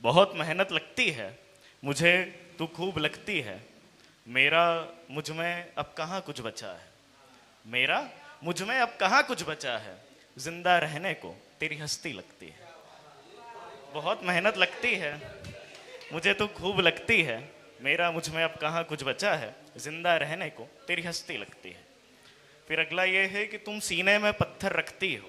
बहुत मेहनत लगती है मुझे, तू खूब लगती है। मेरा मुझ में अब कहाँ कुछ बचा है। मेरा मुझ में अब कहाँ कुछ बचा है। जिंदा रहने को तेरी हस्ती लगती है। बहुत मेहनत लगती है मुझे, तो खूब लगती है। मेरा मुझ में अब कहाँ कुछ बचा है। जिंदा रहने को तेरी हस्ती लगती है। फिर अगला ये है कि तुम सीने में पत्थर रखती हो।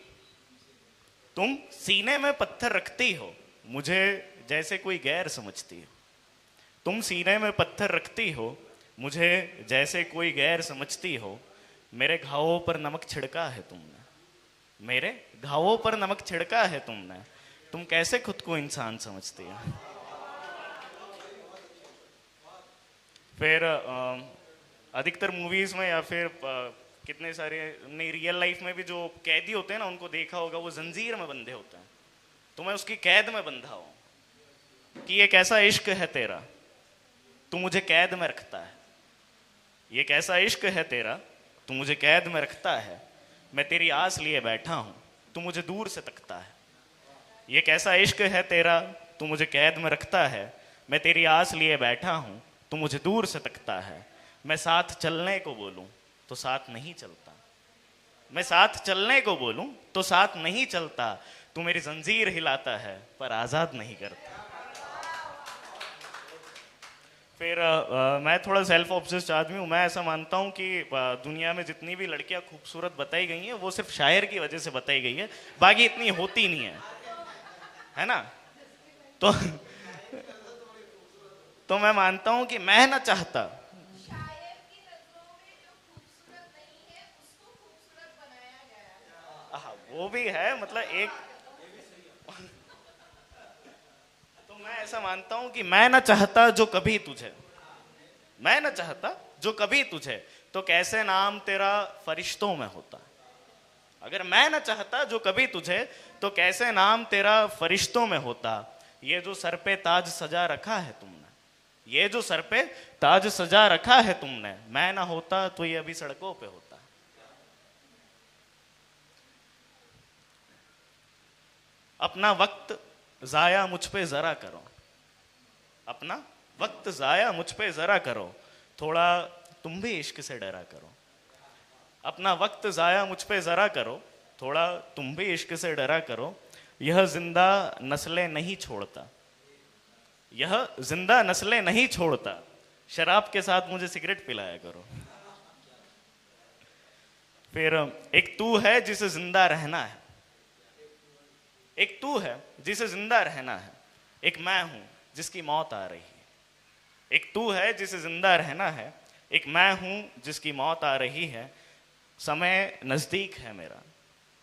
तुम सीने में पत्थर रखती हो, मुझे जैसे कोई गैर समझती हो। तुम सीने में पत्थर रखती हो, मुझे जैसे कोई गैर समझती हो। मेरे घावों पर नमक छिड़का है तुमने। मेरे घावों पर नमक छिड़का है तुमने। तुम कैसे खुद को इंसान समझती हो। फिर अधिकतर मूवीज में या फिर कितने सारे नहीं, रियल लाइफ में भी जो कैदी होते हैं ना, उनको देखा होगा, वो जंजीर में बंधे होते हैं। तो मैं उसकी कैद में बंधा हूं कि ये कैसा इश्क है तेरा, तू मुझे कैद में रखता है। ये कैसा इश्क है तेरा, तू मुझे कैद में रखता है। मैं तेरी आस लिए बैठा हूं, तू मुझे दूर से तकता है। ये कैसा इश्क है तेरा, तू मुझे कैद में रखता है। मैं तेरी आस लिए बैठा हूं, तू मुझे दूर से तकता है। मैं साथ चलने को बोलूं तो साथ नहीं चलता। मैं साथ चलने को बोलूं तो साथ नहीं चलता। तू मेरी जंजीर हिलाता है पर आजाद नहीं करता। फिर मैं थोड़ा सेल्फ ऑब्सेस्ड आदमी हूँ। मैं ऐसा मानता हूँ कि दुनिया में जितनी भी लड़कियाँ खूबसूरत बताई गई हैं, वो सिर्फ शायर की वजह से बताई गई है, बाकी इतनी होती नहीं है ना। तो तो मैं मानता हूँ कि मैं ना चाहता। हाँ, वो भी है, मतलब एक। तो मैं ऐसा मानता हूँ कि मैं ना चाहता जो कभी तुझे, मैं ना चाहता जो कभी तुझे, तो कैसे नाम तेरा फरिश्तों में होता। अगर मैं ना चाहता जो कभी तुझे, तो कैसे नाम तेरा फरिश्तों में होता। ये जो सर पे ताज सजा रखा है तुमने, ये जो सर पे ताज सजा रखा है तुमने, मैं ना होता तो ये अभी सड़कों पे होता। अपना वक्त जाया मुझ पे जरा करो। अपना वक्त जाया मुझ पे जरा करो। थोड़ा तुम भी इश्क से डरा करो। अपना वक्त जाया मुझ पे जरा करो। थोड़ा तुम भी इश्क से डरा करो। यह जिंदा नस्लें नहीं छोड़ता। यह जिंदा नस्लें नहीं छोड़ता। शराब के साथ मुझे सिगरेट पिलाया करो। फिर एक तू है जिसे जिंदा रहना है। एक तू है जिसे जिंदा रहना है। एक मैं हूं जिसकी मौत आ रही है। एक तू है जिसे जिंदा रहना है। एक मैं हूं जिसकी मौत आ रही है। समय नजदीक है मेरा।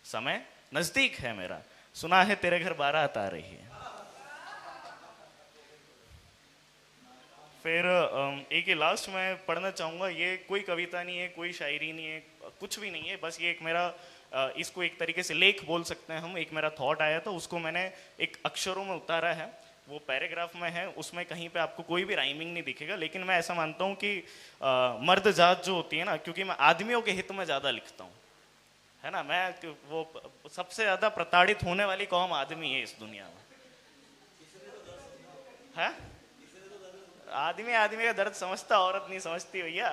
समय नजदीक है मेरा। सुना है तेरे घर बारात आ रही है। फिर एक ही लास्ट में पढ़ना चाहूँगा। ये कोई कविता नहीं है, कोई शायरी नहीं है, कुछ भी नहीं है। बस ये एक मेरा इसको एक तरीके से लेख बोल सकते हैं हम। एक मेरा थॉट आया था, उसको मैंने एक अक्षरों में उतारा है। वो पैराग्राफ में है, उसमें कहीं पे आपको कोई भी राइमिंग नहीं दिखेगा। लेकिन मैं ऐसा मानता हूँ कि मर्द जात जो होती है ना, क्योंकि मैं आदमियों के हित में ज़्यादा लिखता हूँ, है ना। मैं वो सबसे ज़्यादा प्रताड़ित होने वाली कौम आदमी है इस दुनिया में, है। आदमी आदमी का दर्द समझता, औरत नहीं समझती भैया।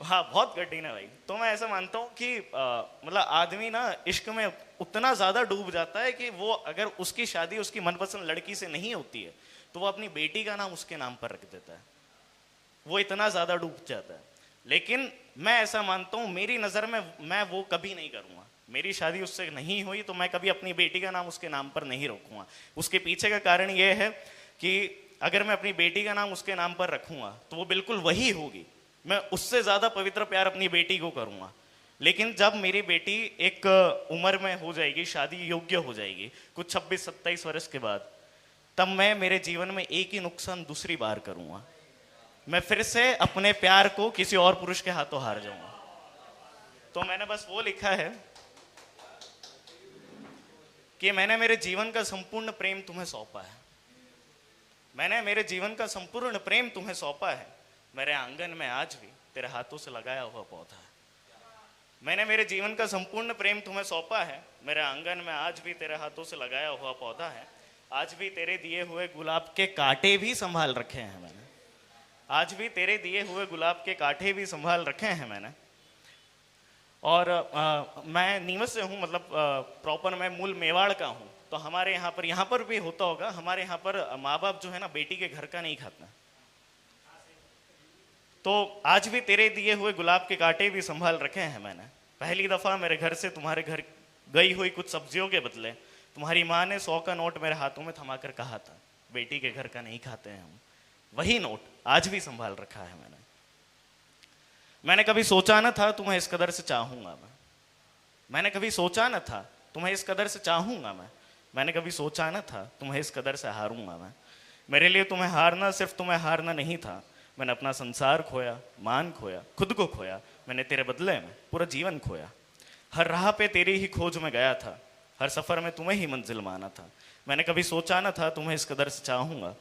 हाँ, बहुत कठिन है भाई। तो मैं ऐसा मानता हूँ कि मतलब आदमी ना इश्क में उतना ज्यादा डूब जाता है कि वो अगर उसकी शादी उसकी मनपसंद लड़की से नहीं होती है, तो वो अपनी बेटी का नाम उसके नाम पर रख देता है। वो इतना ज्यादा डूब जाता है। लेकिन मैं ऐसा मानता हूँ, मेरी नजर में मैं वो कभी नहीं करूंगा। मेरी शादी उससे नहीं हुई तो मैं कभी अपनी बेटी का नाम उसके नाम पर नहीं रखूंगा। उसके पीछे का कारण ये है कि अगर मैं अपनी बेटी का नाम उसके नाम पर रखूंगा तो वो बिल्कुल वही होगी। मैं उससे ज्यादा पवित्र प्यार अपनी बेटी को करूंगा। लेकिन जब मेरी बेटी एक उम्र में हो जाएगी, शादी योग्य हो जाएगी, कुछ 26-27 वर्ष के बाद, तब मैं मेरे जीवन में एक ही नुकसान दूसरी बार करूंगा। मैं फिर से अपने प्यार को किसी और पुरुष के हाथों हार जाऊंगा। तो मैंने बस वो लिखा है कि मैंने मेरे जीवन का संपूर्ण प्रेम तुम्हें सौंपा है। मैंने मेरे जीवन का संपूर्ण प्रेम तुम्हें सौंपा है। मेरे आंगन में आज भी तेरे हाथों से लगाया हुआ पौधा है। मैंने मेरे जीवन का संपूर्ण प्रेम तुम्हें सौंपा है। मेरे आंगन में आज भी तेरे हाथों से लगाया हुआ पौधा है। आज भी तेरे दिए हुए गुलाब के कांटे भी संभाल रखे हैं मैंने। आज भी तेरे दिए हुए गुलाब के कांटे भी संभाल रखे हैं मैंने। और मैं नीमच से हूँ, मतलब प्रॉपर मैं मूल मेवाड़ का हूँ। तो हमारे यहाँ पर भी होता होगा, हमारे यहाँ पर माँ बाप जो है ना बेटी के घर का नहीं खाता। तो आज भी तेरे दिए हुए गुलाब के कांटे भी संभाल रखे हैं मैंने। पहली दफा मेरे घर से तुम्हारे घर गई हुई कुछ सब्जियों के बदले तुम्हारी माँ ने 100 का नोट मेरे हाथों में थमाकर कहा था, बेटी के घर का नहीं खाते हैं हम। वही नोट आज भी संभाल रखा है मैंने कभी सोचा न था तुम्हें इस कदर से चाहूंगा मैंने कभी सोचा न था तुम्हें इस कदर से चाहूंगा मैंने कभी सोचा न था तुम्हें इस कदर से हारूंगा मेरे लिए तुम्हें हारना सिर्फ तुम्हें हारना नहीं था। मैंने अपना संसार खोया, मान खोया, खुद को खोया। मैंने तेरे बदले में पूरा जीवन खोया। हर राह पे तेरी ही खोज में गया था, हर सफर में तुम्हें ही मंजिल माना था। मैंने कभी सोचा न था तुम्हें इस कदर से चाहूंगा